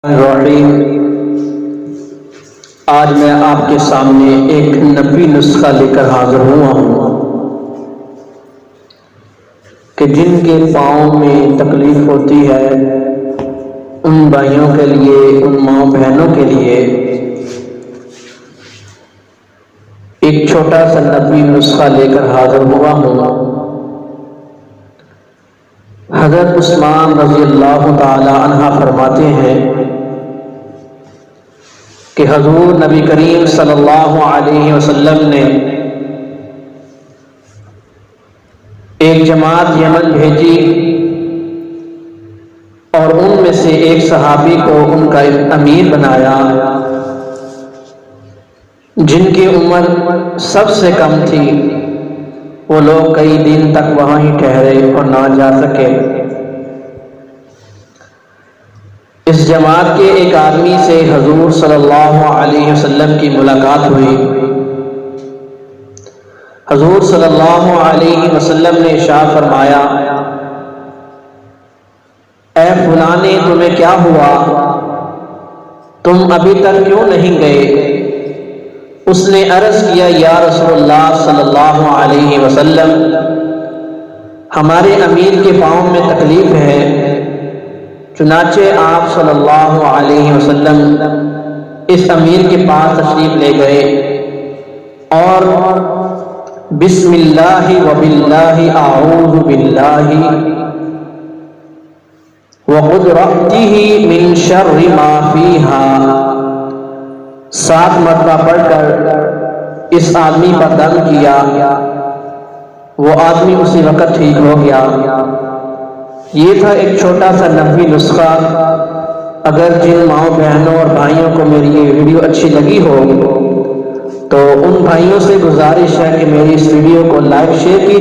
الرحیم۔ آج میں آپ کے سامنے ایک نبی نسخہ لے کر حاضر ہوا ہوں کہ جن کے پاؤں میں تکلیف ہوتی ہے ان بھائیوں کے لیے، ان ماں بہنوں کے لیے ایک چھوٹا سا نبی نسخہ لے کر حاضر ہوا ہوں۔ حضرت عثمان رضی اللہ تعالی عنہ فرماتے ہیں کہ حضور نبی کریم صلی اللہ علیہ وسلم نے ایک جماعت یمن بھیجی اور ان میں سے ایک صحابی کو ان کا امیر بنایا، جن کی عمر سب سے کم تھی۔ وہ لوگ کئی دن تک وہاں ہی ٹھہرے اور نہ جا سکے۔ اس جماعت کے ایک آدمی سے حضور صلی اللہ علیہ وسلم کی ملاقات ہوئی۔ حضور صلی اللہ علیہ وسلم نے ارشاد فرمایا، اے فلانے، تمہیں کیا ہوا؟ تم ابھی تک کیوں نہیں گئے؟ اس نے عرض کیا، یا رسول اللہ صلی اللہ علیہ وسلم، ہمارے امیر کے پاؤں میں تکلیف ہے۔ چنانچہ آپ صلی اللہ علیہ وسلم اس امیر کے پاس تشریف لے گئے اور بسم اللہ وباللہ اعوذ باللہ وقدرتہ من شر ما فیہا 7 مرتبہ پڑھ کر اس آدمی پر دم کیا۔ وہ آدمی اسی وقت ٹھیک ہو گیا۔ یہ تھا ایک چھوٹا سا نبوی نسخہ۔ اگر جن ماؤں بہنوں اور بھائیوں کو میری یہ ویڈیو اچھی لگی ہو تو ان بھائیوں سے گزارش ہے کہ میری اس ویڈیو کو لائک شیئر کی